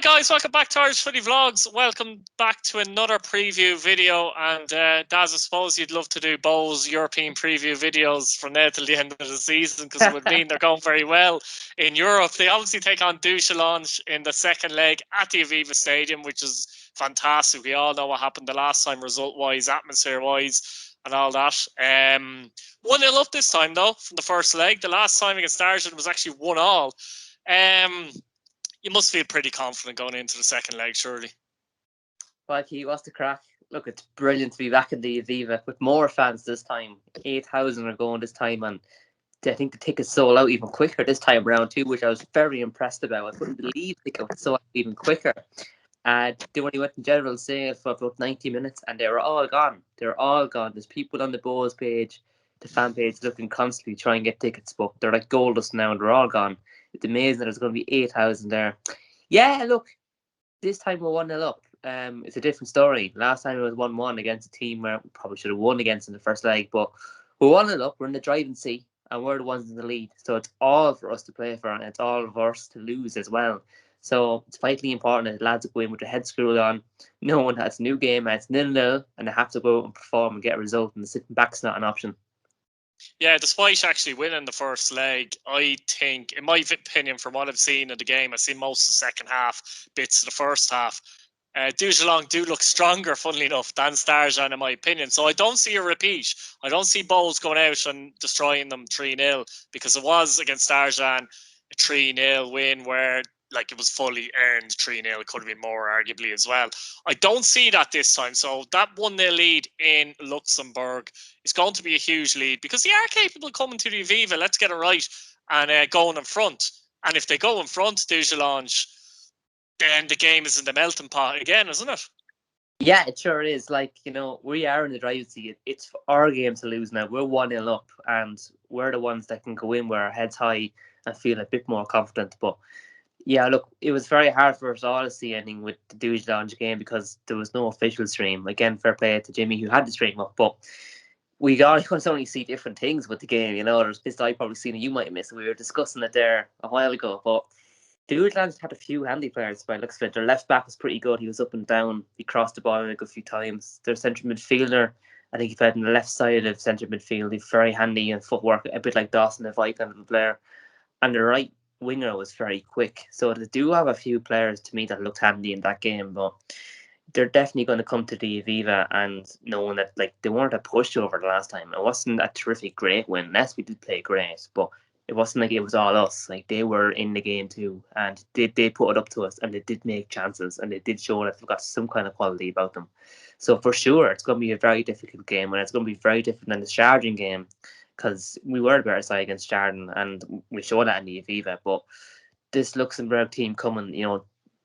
guys, welcome back to Irish Footy Vlogs. Welcome back to another preview video. And Daz, I suppose you'd love to do Bo's European preview videos from now till the end of the season, because it would mean they're going very well in Europe. They obviously take on Dudelange in the second leg at the Aviva Stadium, which is fantastic. We all know what happened the last time, result-wise, atmosphere-wise, and all that. 1-0 up this time, though, from the first leg. The last time against Argent was actually 1-1. You must feel pretty confident going into the second leg, surely. Mikey, what's the crack? Look, it's brilliant to be back in the Aviva with more fans this time. 8,000 are going this time, and I think the tickets sold out even quicker this time around too, which I was very impressed about. I couldn't believe the tickets sold out even quicker. They only went in general sale for about 90 minutes, and they were all gone. They're all gone. There's people on the Bows page, the fan page, looking constantly trying to get tickets booked. They're like gold dust now, and they're all gone. It's amazing that there's going to be 8,000 there. Yeah, look, this time we're 1-0 up. It's a different story. Last time it was 1-1 against a team where we probably should have won against in the first leg, but we're 1-0 up. We're in the driving seat, and we're the ones in the lead. So it's all for us to play for, and it's all for us to lose as well. So it's vitally important that the lads go in with their head screwed on, knowing that it's a new game, and it's 0-0, and they have to go out and perform and get a result, and sitting back's not an option. Yeah, despite actually winning the first leg, I think, in my opinion, from what I've seen of the game, I've seen most of the second half, bits of the first half. Dudelange do look stronger, funnily enough, than Starjan, in my opinion. So I don't see a repeat. I don't see Bowles going out and destroying them 3-0, because it was against Starjan a 3-0 win where it was fully earned 3-0. It could have been more, arguably, as well. I don't see that this time. So that 1-0 lead in Luxembourg is going to be a huge lead, because they are capable of coming to the Aviva, let's get it right, and going in front. And if they go in front, Dudelange, then the game is in the melting pot again, isn't it? Yeah, it sure is. We are in the driving seat. It's our game to lose now. We're 1-0 up, and we're the ones that can go in with our heads high and feel a bit more confident. But yeah, look, it was very hard for us all to see anything with the Dudelange game because there was no official stream. Again, fair play to Jimmy who had the stream up, but we got to only see different things with the game. There's bits I probably seen and you might have missed. We were discussing it there a while ago, but Dudelange had a few handy players by looks of it. Their left back was pretty good. He was up and down. He crossed the ball a good few times. Their central midfielder, I think he played on the left side of central midfield. He's very handy and footwork, a bit like Dawson, a Vibe kind of a player. And the right winger was very quick. So they do have a few players to me that looked handy in that game, but they're definitely going to come to the Aviva and knowing that they weren't a pushover the last time. It wasn't a terrific great win. Yes, we did play great, but it wasn't like it was all us. They were in the game too, and they put it up to us, and they did make chances, and they did show that they've got some kind of quality about them. So for sure, it's going to be a very difficult game, and it's going to be very different than the Chardon game, because we were a better side against Chardon, and we showed that in the Aviva. But this Luxembourg team coming,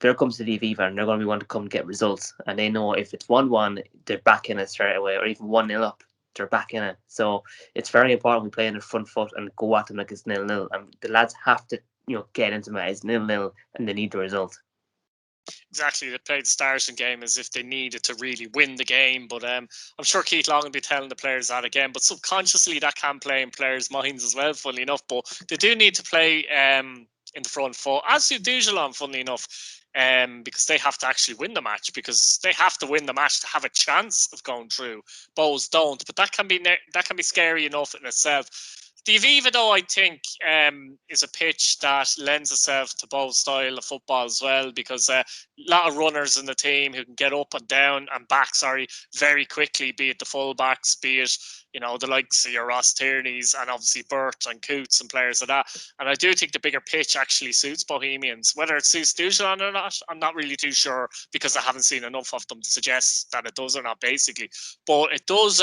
there comes to the Aviva, and they're going to want to come get results, and they know if it's 1-1, they're back in it straight away, or even 1-0 up, they're back in it. So it's very important we play in the front foot and go at them like it's 0-0, and the lads have to get into it as 0-0, and they need the result. Exactly, they played the Starship game as if they needed to really win the game, but I'm sure Keith Long will be telling the players that again, but subconsciously that can play in players' minds as well, funnily enough. But they do need to play in the front foot, as do Dudelange, funnily enough, because they have to actually win the match, because they have to win the match to have a chance of going through. Bows don't, but that can be scary enough in itself. The Aviva, though, I think, is a pitch that lends itself to Bow's style of football as well, because a lot of runners in the team who can get up and down and back, very quickly, be it the full-backs, be it, the likes of your Ross Tierney's, and obviously Burt and Coots and players like that. And I do think the bigger pitch actually suits Bohemians. Whether it suits Dudelange or not, I'm not really too sure, because I haven't seen enough of them to suggest that it does or not, basically. But it does...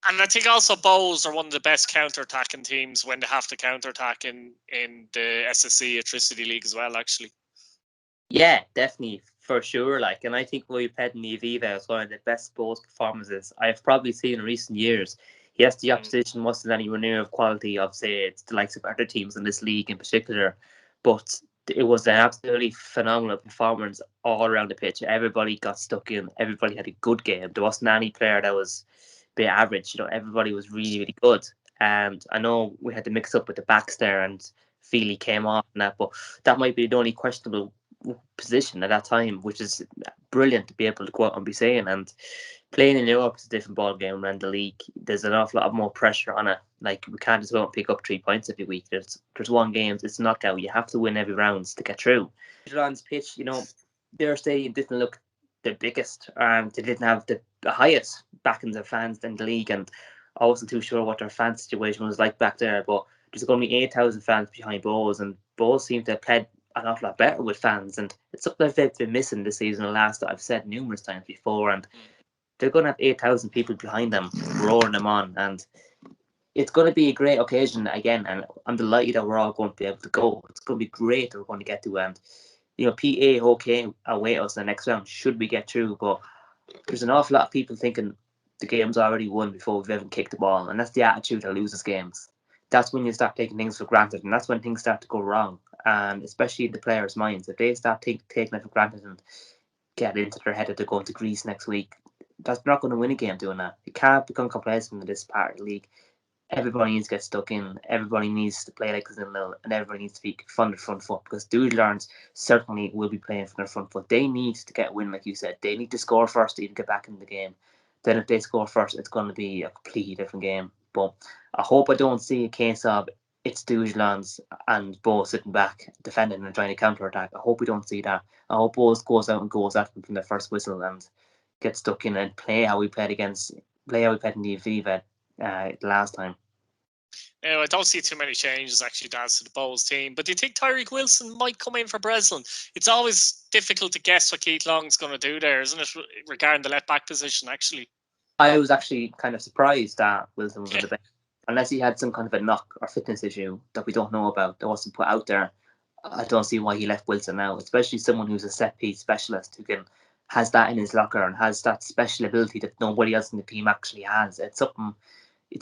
and I think also Bows are one of the best counter-attacking teams when they have to counter-attack in the SSC Electricity League as well, actually. Yeah, definitely, for sure. And I think we've had in the Aviva as one of the best Bows performances I've probably seen in recent years. Yes, the opposition wasn't anywhere near of quality of, say, it's the likes of other teams in this league in particular, but it was an absolutely phenomenal performance all around the pitch. Everybody got stuck in. Everybody had a good game. There wasn't any player that was a bit average. Everybody was really, really good. And I know we had to mix up with the backs there, and Feely came off and that, but that might be the only questionable position at that time, which is brilliant to be able to go out and be saying. And playing in Europe is a different ball game than the league. There's an awful lot more pressure on it. Like, we can't just go and pick up 3 points every week. There's one game. It's a knockout. You have to win every round to get through. Dudelange's pitch, their stadium didn't look the biggest. They didn't have the highest backings of fans in the league, and I wasn't too sure what their fan situation was like back there. But there's going to be 8,000 fans behind Bowes, and Bowes seem to have played an awful lot better with fans, and it's something they've been missing this season. The last that I've said numerous times before, and they're going to have 8,000 people behind them, roaring them on, and it's going to be a great occasion again. And I'm delighted that we're all going to be able to go. It's going to be great that we're going to get to, and PA okay away us in the next round should we get through, but there's an awful lot of people thinking the game's already won before we've even kicked the ball, and that's the attitude that loses games. That's when you start taking things for granted, and that's when things start to go wrong, and especially in the players' minds. If they start taking it for granted and get into their head that they're going to Greece next week, that's not going to win a game doing that. You can't become complacent in this part of the league. Everybody needs to get stuck in. Everybody needs to play like a nil, and everybody needs to be from the front foot, because Dudelange certainly will be playing from their front foot. They need to get a win, like you said. They need to score first to even get back in the game. Then if they score first, it's going to be a completely different game. But I hope I don't see a case of it's Dudelange and Bo sitting back defending and trying to counter attack. I hope we don't see that. I hope Bo goes out and goes at them from the first whistle and get stuck in and play how we played in the Aviva the last time. I don't see too many changes actually, Daz, to the Bowls team. But do you think Tyreek Wilson might come in for Breslin? It's always difficult to guess what Keith Long's going to do there, isn't it, regarding the left back position, actually? I was actually kind of surprised that Wilson was on Yeah. the bench. Unless he had some kind of a knock or fitness issue that we don't know about, that wasn't put out there. I don't see why he left Wilson now, especially someone who's a set piece specialist who has that in his locker and has that special ability that nobody else in the team actually has. It's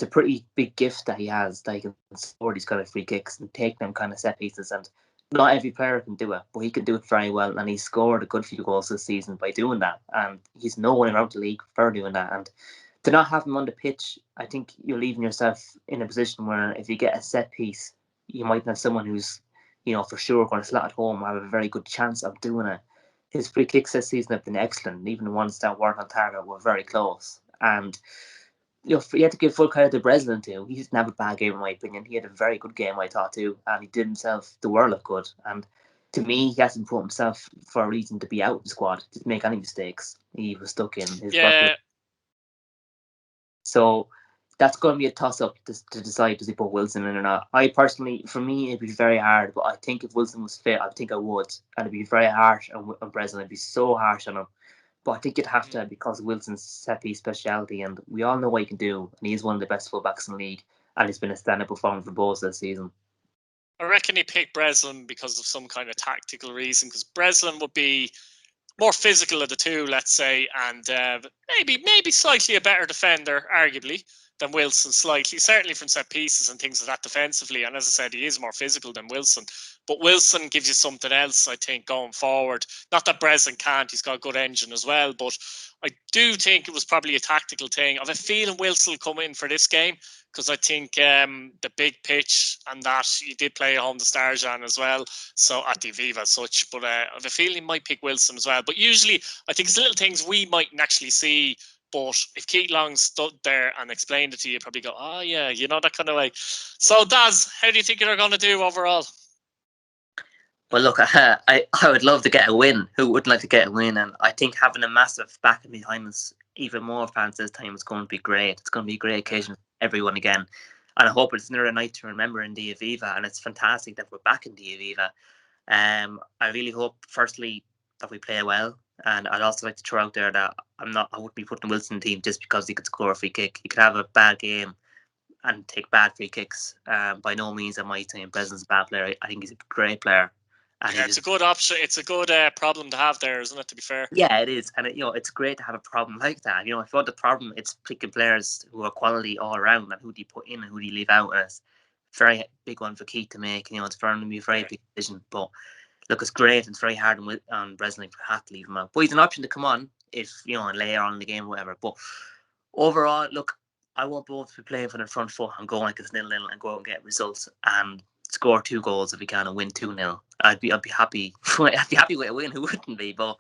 a pretty big gift that he has, that he can score these kind of free kicks and take them kind of set pieces. And not every player can do it, but he can do it very well. And he scored a good few goals this season by doing that. And he's no one around the league for doing that. And to not have him on the pitch, I think you're leaving yourself in a position where if you get a set piece, you might have someone who's, for sure going to slot at home or have a very good chance of doing it. His free kicks this season have been excellent. Even the ones that weren't on target were very close. And you have to give full credit to Breslin too. He didn't have a bad game in my opinion. He had a very good game, I thought too, and he did himself the world of good. And to me, he hasn't put himself for a reason to be out of the squad. Didn't make any mistakes. He was stuck in his work. So that's going to be a toss-up to decide does he put Wilson in or not. I personally, for me, it'd be very hard, but I think if Wilson was fit, I think I would. And it'd be very harsh on Breslin. It'd be so harsh on him. But I think you'd have to, because of Wilson's set-piece speciality, and we all know what he can do, and he's one of the best fullbacks in the league, and he's been a standout performer for Bulls this season. I reckon he picked Breslin because of some kind of tactical reason, because Breslin would be more physical of the two, let's say, and maybe slightly a better defender, arguably, than Wilson, slightly, certainly from set pieces and things like that defensively. And as I said, he is more physical than Wilson. But Wilson gives you something else, I think, going forward. Not that Breslin can't, he's got a good engine as well, but I do think it was probably a tactical thing. I have a feeling Wilson will come in for this game, because I think the big pitch and that he did play home the Starjan as well, so at the Aviva as such. But I have a feeling he might pick Wilson as well. But usually, I think it's little things we mightn't actually see. But if Keith Long stood there and explained it to you, you'd probably go, "Oh yeah," that kind of way. So, Daz, how do you think they're going to do overall? Well, look, I would love to get a win. Who wouldn't like to get a win? And I think having a massive backing behind us, even more fans this time, is going to be great. It's going to be a great occasion for everyone again. And I hope it's another night to remember in the Aviva. And it's fantastic that we're back in the Aviva. I really hope, firstly, that we play well. And I'd also like to throw out there that I wouldn't be putting Wilson in the team just because he could score a free kick. He could have a bad game and take bad free kicks. By no means am I saying Breslin's a bad player. I think he's a great player. And it's a good option. It's a good problem to have there, isn't it? To be fair. Yeah, it is, and it's great to have a problem like that. If you want the problem, it's picking players who are quality all around, and who do you put in and who do you leave out. And it's a very big one for Keith to make. It's going to be a very big decision. But look, it's great. It's very hard on Breslin for have to leave him out. But he's an option to come on if later on in the game or whatever. But overall, look, I want both to be playing from the front foot and go like it's 0-0 and go out and get results. And score 2 goals if we can and win 2-0. I'd be happy. I'd be happy with a win. Who wouldn't be? But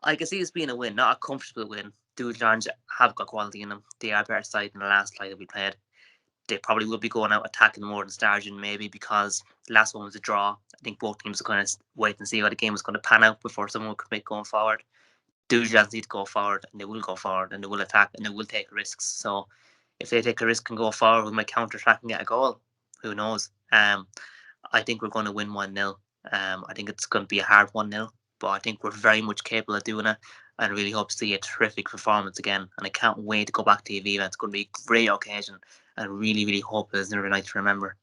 I can see this being a win, not a comfortable win. Dudelange have got quality in them. They are better side than the last tie that we played. They probably will be going out attacking more than Sturgeon, maybe because the last one was a draw. I think both teams are going to wait and see how the game is going to pan out before someone will commit going forward. Dudelange need to go forward, and they will go forward, and they will attack, and they will take risks. So if they take a risk and go forward, we might counter attack and get a goal. Who knows? I think we're going to win 1-0. I think it's going to be a hard 1-0, but I think we're very much capable of doing it. And really hope to see a terrific performance again. And I can't wait to go back to Aviva. It's going to be a great occasion, and really, really hope it's another night to remember.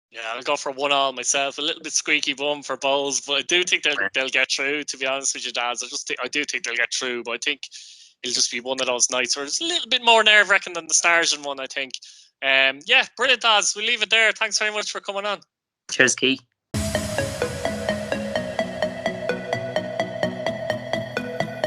Yeah, I'll go for 1-1 myself. A little bit squeaky bum for Bowles, but I do think they'll get through. To be honest with you, Daz, I do think they'll get through. But I think it'll just be one of those nights where it's a little bit more nerve wracking than the Stars one. I think. Yeah, brilliant, Daz. We'll leave it there. Thanks very much for coming on. Cheers, Key.